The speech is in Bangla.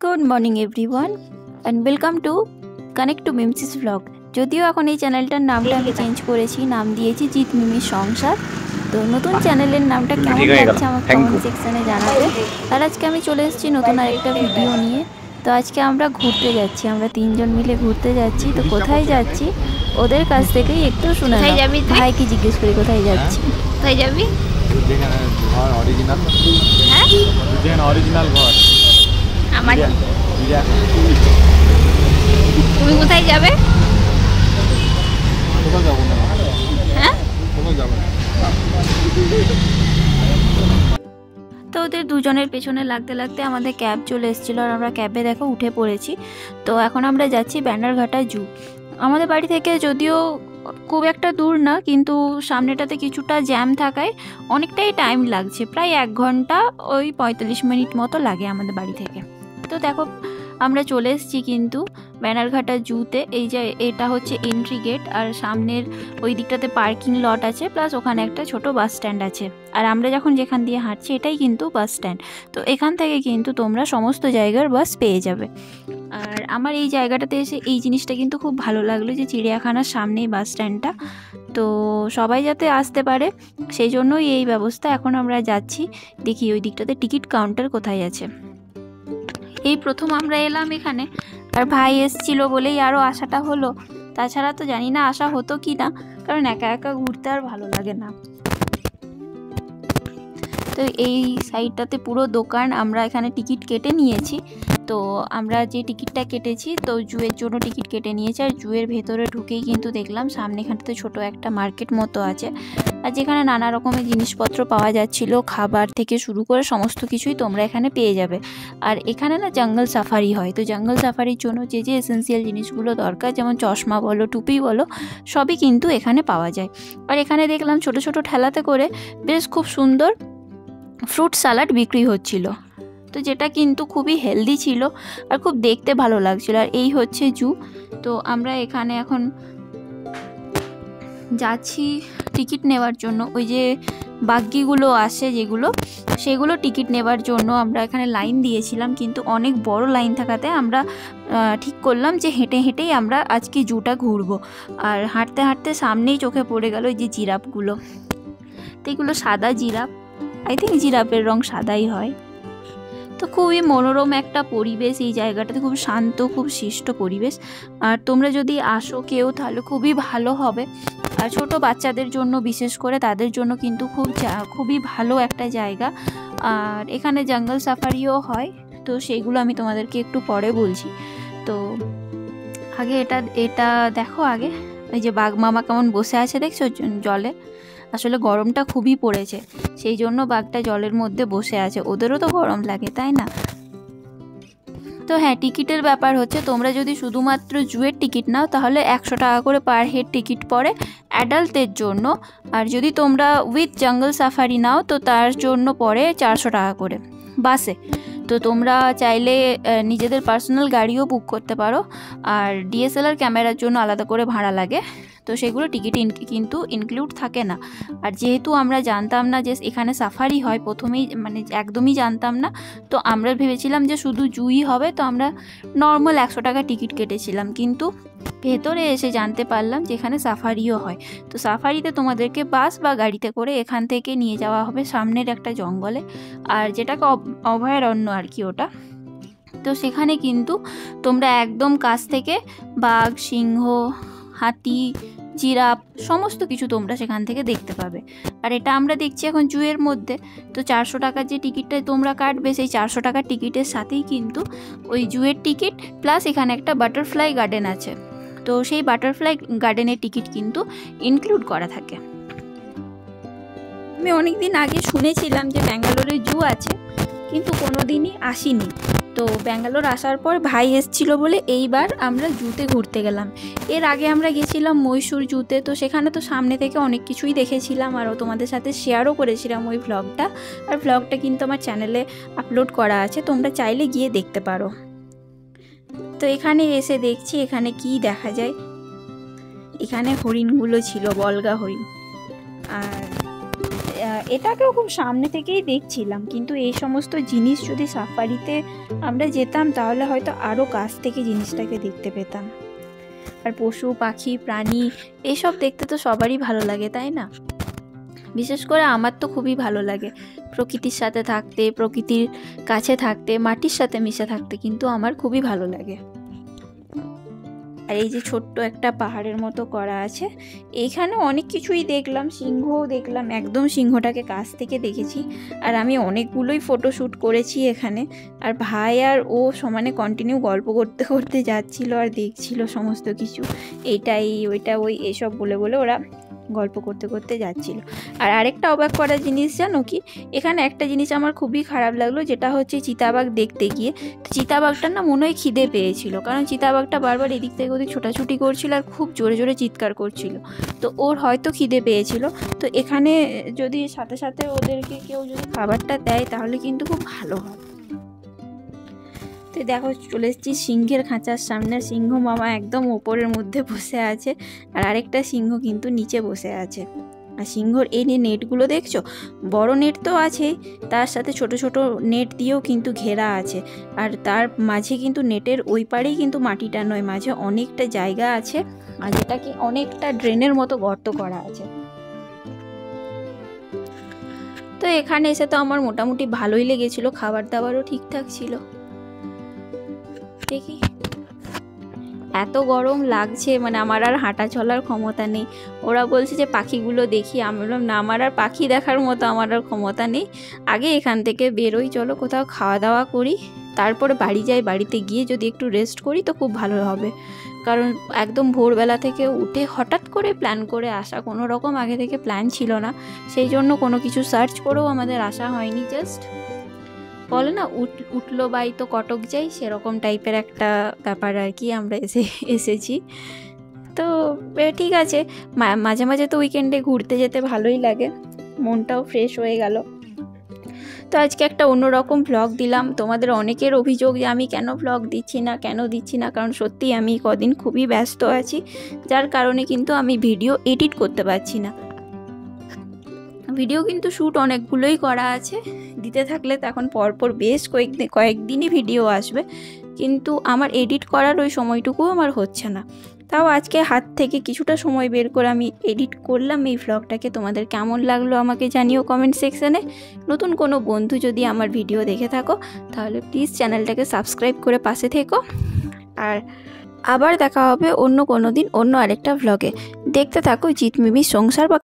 Good morning everyone and welcome to connect to মিমসিস ব্লগ। যদিও এখন এই চ্যানেলটার নামটা আমি চেঞ্জ করেছি, নাম দিয়েছি জিৎ মিমির সংসার। তো নতুন চ্যানেলের নামটা কেমন লাগছে আমাকে কমেন্ট সেকশানে জানাবে। আর আজকে আমি চলে এসেছি নতুন আরেকটা ভিডিও নিয়ে। তো আজকে আমরা ঘুরতে যাচ্ছি, আমরা তিনজন মিলে ঘুরতে যাচ্ছি। তো কোথায় যাচ্ছি ওদের কাছ থেকেই একটু শুনে যাবি। ভাইকে জিজ্ঞেস করি কোথায় যাচ্ছি। কোথায় যাবি? ঘর অরিজিনাল। হ্যাঁ অরিজিনাল ঘর আমার। তুমি কোথায় যাবে? হ্যাঁ তো ওদের দুজনের পেছনে লাগতে লাগতে আমাদের ক্যাব চলে এসেছিলো আর আমরা ক্যাবে দেখো উঠে পড়েছি। তো এখন আমরা যাচ্ছি ব্যানারঘাটা জু। আমাদের বাড়ি থেকে যদিও খুব একটা দূর না, কিন্তু সামনেটাতে কিছুটা জ্যাম থাকায় অনেকটাই টাইম লাগছে, প্রায় 1 ঘন্টা ওই 45 মিনিট মতো লাগে আমাদের বাড়ি থেকে। তো দেখো আমরা চলে এসেছি কিন্তু ব্যানারঘাটা জুতে। এই যে এটা হচ্ছে এন্ট্রি গেট, আর সামনের ওই দিকটাতে পার্কিং লট আছে, প্লাস ওখানে একটা ছোট বাস স্ট্যান্ড আছে। আর আমরা যখন যেখান দিয়ে হাঁটছি এটাই কিন্তু বাস স্ট্যান্ড। তো এখান থেকে কিন্তু তোমরা সমস্ত জায়গার বাস পেয়ে যাবে। আর আমার এই জায়গাটাতে এসে এই জিনিসটা কিন্তু খুব ভালো লাগলো যে চিড়িয়াখানার সামনেই বাস স্ট্যান্ডটা, তো সবাই যাতে আসতে পারে সেই জন্যই এই ব্যবস্থা। এখন আমরা যাচ্ছি, দেখি ওই দিকটাতে টিকিট কাউন্টার কোথায় আছে। এই প্রথম আমরা এলাম এখানে, আর ভাই এসছিল বলেই আরও আসাটা হলো। তাছাড়া তো জানি না আসা হতো কি না, কারণ একা একা ঘুরতে আর ভালো লাগে না। তো এই সাইডটাতে পুরো দোকান, আমরা এখানে টিকিট কেটে নিয়েছি। তো আমরা যে টিকিটটা কেটেছি, তো জুয়ের জন্য টিকিট কেটে নিয়েছি। আর জুয়ের ভেতরে ঢুকেই কিন্তু দেখলাম সামনে এখানটাতে ছোট একটা মার্কেট মতো আছে, আর যেখানে নানা রকমের জিনিসপত্র পাওয়া যাচ্ছিল, খাবার থেকে শুরু করে সমস্ত কিছুই তোমরা এখানে পেয়ে যাবে। আর এখানে না জঙ্গল সাফারি হয়, তো জঙ্গল সাফারির জন্য যে যে এসেন্সিয়াল জিনিসগুলো দরকার, যেমন চশমা বলো, টুপি বলো, সবই কিন্তু এখানে পাওয়া যায়। আর এখানে দেখলাম ছোট ছোট ঠেলাতে করে বেশ খুব সুন্দর ফ্রুট সালাড বিক্রি হচ্ছিল, তো যেটা কিন্তু খুবই হেলদি ছিল আর খুব দেখতে ভালো লাগছিল। আর এই হচ্ছে জু। তো আমরা এখানে এখন যাচ্ছি টিকিট নেওয়ার জন্য। ওই যে বাগ্গিগুলো আসে যেগুলো, সেগুলো টিকিট নেওয়ার জন্য আমরা এখানে লাইন দিয়েছিলাম, কিন্তু অনেক বড় লাইন থাকাতে আমরা ঠিক করলাম যে হেঁটে হেঁটেই আমরা আজকে জুটা ঘুরবো। আর হাঁটতে হাঁটতে সামনেই চোখে পড়ে গেল এই যে জিরাফগুলো। তো এগুলো সাদা জিরাফ, আই থিঙ্ক জিরাফের রং সাদাই হয়। তো খুবই মনোরম একটা পরিবেশ, এই জায়গাটাতে খুব শান্ত, খুব শিষ্ট পরিবেশ। আর তোমরা যদি আসো কেউ তাহলে খুবই ভালো হবে। আর ছোটো বাচ্চাদের জন্য বিশেষ করে, তাদের জন্য কিন্তু খুবই ভালো একটা জায়গা। আর এখানে জঙ্গল সাফারিও হয়, তো সেইগুলো আমি তোমাদেরকে একটু পরে বলছি। তো আগে এটা দেখো, আগে ওই যে বাঘ মামা কেমন বসে আছে দেখছো জলে। আসলে গরমটা খুবই পড়েছে, সেই জন্য বাঘটা জলের মধ্যে বসে আছে। ওদেরও তো গরম লাগে, তাই না? তো হ্যাঁ, টিকিটের ব্যাপার হচ্ছে, তোমরা যদি শুধুমাত্র জুয়ের টিকিট নাও তাহলে 100 টাকা করে পার হেড টিকিট পড়ে অ্যাডাল্টদের জন্য। আর যদি তোমরা উইথ জঙ্গল সাফারি নাও তো তার জন্য পড়ে 400 টাকা করে বাসে। তো তোমরা চাইলে নিজেদের পার্সোনাল গাড়িও বুক করতে পারো। আর DSLR ক্যামেরার জন্য আলাদা করে ভাড়া লাগে, তো সেগুলো টিকিট কিন্তু ইনক্লুড থাকে না। আর যেহেতু আমরা জানতাম না যে এখানে সাফারি হয়, প্রথমেই মানে একদমই জানতাম না, তো আমরা ভেবেছিলাম যে শুধু জুই হবে। তো আমরা নর্মাল 100 টাকা টিকিট কেটেছিলাম, কিন্তু ভেতরে এসে জানতে পারলাম যে এখানে সাফারিও হয়। তো সাফারিতে তোমাদেরকে বাস বা গাড়িতে করে এখান থেকে নিয়ে যাওয়া হবে সামনের একটা জঙ্গলে, আর যেটাকে অভয়ারণ্য আর কি ওটা। তো সেখানে কিন্তু তোমরা একদম কাছ থেকে বাঘ, সিংহ, হাতি, জিরাফ সমস্ত কিছু তোমরা সেখান থেকে দেখতে পাবে। আর এটা আমরা দেখছি এখন জুয়ের মধ্যে। তো 400 টাকার যে টিকিটটা তোমরা কাটবে, সেই 400 টাকার টিকিটের সাথেই কিন্তু ওই জুয়ের টিকিট প্লাস এখানে একটা বাটারফ্লাই গার্ডেন আছে, তো সেই বাটারফ্লাই গার্ডেনের টিকিট কিন্তু ইনক্লুড করা থাকে। আমি অনেক দিন আগে শুনেছিলাম যে ব্যাঙ্গালোরে জু আছে, কিন্তু কোনো দিনই আসিনি। তো ব্যাঙ্গালোর আসার পর ভাই এসেছিল বলে এইবার আমরা জুতে ঘুরতে গেলাম। এর আগে আমরা গেছিলাম মহীশূর জুতে, তো সেখানে তো সামনে থেকে অনেক কিছুই দেখেছিলাম, আর তোমাদের সাথে শেয়ারও করেছিলাম ওই ভ্লগটা। আর ভ্লগটা কিন্তু আমার চ্যানেলে আপলোড করা আছে, তোমরা চাইলে গিয়ে দেখতে পারো। তো এখানে এসে দেখছি এখানে কি দেখা যায়। এখানে হরিণগুলো ছিল, বলগা হরিণ। আর এটাকেও খুব সামনে থেকেই দেখছিলাম, কিন্তু এই সমস্ত জিনিস যদি সাফারিতে আমরা যেতাম তাহলে হয়তো আরও কাছ থেকে জিনিসটাকে দেখতে পেতাম। আর পশু পাখি প্রাণী এইসব দেখতে তো সবারই ভালো লাগে, তাই না? বিশেষ করে আমার তো খুবই ভালো লাগে প্রকৃতির সাথে থাকতে, প্রকৃতির কাছে থাকতে, মাটির সাথে মিশে থাকতে কিন্তু আমার খুবই ভালো লাগে। আর এই যে ছোট্ট একটা পাহাড়ের মতো করা আছে, এইখানে অনেক কিছুই দেখলাম, সিংহও দেখলাম, একদম সিংহটাকে কাছ থেকে দেখেছি। আর আমি অনেকগুলোই ফটোশ্যুট করেছি এখানে। আর ভাই আর ও সমানে কন্টিনিউ গল্প করতে করতে যাচ্ছিল আর দেখছিল সমস্ত কিছু, এইটাই ওইটা ওই এসব বলে বলে ওরা গল্প করতে করতে যাচ্ছিল। আর আরেকটা অবাক করার জিনিস জানো কি, এখানে একটা জিনিস আমার খুবই খারাপ লাগলো, যেটা হচ্ছে চিতাবাঘ দেখতে গিয়ে চিতাবাঘটার না মনে হয় খিদে পেয়েছিল, কারণ চিতাবাঘটা বারবার এদিক থেকে ওদিক ছোটাছুটি করছিল আর খুব জোরে জোরে চিৎকার করছিল। তো ওর হয়তো খিদে পেয়েছিল। তো এখানে যদি সাথে সাথে ওদেরকে কেউ যদি খাবারটা দেয় তাহলে কিন্তু খুব ভালো হয়। তো দেখো চলে এসেছি সিংহের খাঁচার সামনে। সিংহ মামা একদম ওপরের মধ্যে বসে আছে আর আরেকটা সিংহ কিন্তু নিচে বসে আছে। আর সিংহর এই নেটগুলো দেখছো, বড় নেট তো আছেই, তার সাথে ছোট ছোট নেট দিয়েও কিন্তু ঘেরা আছে। আর তার মাঝে কিন্তু নেটের ওই পারেই কিন্তু মাটিটা নয়, মাঝে অনেকটা জায়গা আছে আর যেটা কি অনেকটা ড্রেনের মতো গর্ত করা আছে। তো এখানে এসে তো আমার মোটামুটি ভালোই লেগেছিল, খাবার দাবারও ঠিকঠাক ছিল। দেখি এত গরম লাগছে, মানে আমার আর হাঁটা চলার ক্ষমতা নেই। ওরা বলছে যে পাখিগুলো দেখি, আমি বললাম না, আমার আর পাখি দেখার মতো আমার আর ক্ষমতা নেই। আগে এখান থেকে বেরোই, চলো কোথাও খাওয়া দাওয়া করি, তারপরে বাড়ি যাই। বাড়িতে গিয়ে যদি একটু রেস্ট করি তো খুব ভালো হবে, কারণ একদম ভোরবেলা থেকে উঠে হঠাৎ করে প্ল্যান করে আসা, কোনো রকম আগে থেকে প্ল্যান ছিল না, সেই জন্য কোনো কিছু সার্চ করেও আমাদের আসা হয়নি। জাস্ট বলে না উঠলো বাই তো কটক যাই, সেরকম টাইপের একটা ব্যাপার আর কি আমরা এসেছি। তো ঠিক আছে, মাঝে মাঝে তো উইকেন্ডে ঘুরতে যেতে ভালোই লাগে, মনটাও ফ্রেশ হয়ে গেল। তো আজকে একটা অন্যরকম ভ্লগ দিলাম। তোমাদের অনেকের অভিযোগ যে আমি কেন ভ্লগ দিচ্ছি না, কারণ সত্যিই আমি কদিন খুবই ব্যস্ত আছি, যার কারণে কিন্তু আমি ভিডিও এডিট করতে পারছি না। ভিডিও কিন্তু শ্যুট অনেকগুলোই করা আছে, দিতে থাকলে তখন পরপর বেশ কয়েকদিনই ভিডিও আসবে, কিন্তু আমার এডিট করার ওই সময়টুকুও আমার হচ্ছে না। তাও আজকে হাত থেকে কিছুটা সময় বের করে আমি এডিট করলাম এই ভ্লগটাকে। তোমাদের কেমন লাগলো আমাকে জানিও কমেন্ট সেকশানে। নতুন কোনো বন্ধু যদি আমার ভিডিও দেখে থাকো তাহলে প্লিজ চ্যানেলটাকে সাবস্ক্রাইব করে পাশে থেকো। আর আবার দেখা হবে অন্য কোনো দিন অন্য আরেকটা ভ্লগে। দেখতে থাকো জিৎ মিমির সংসার।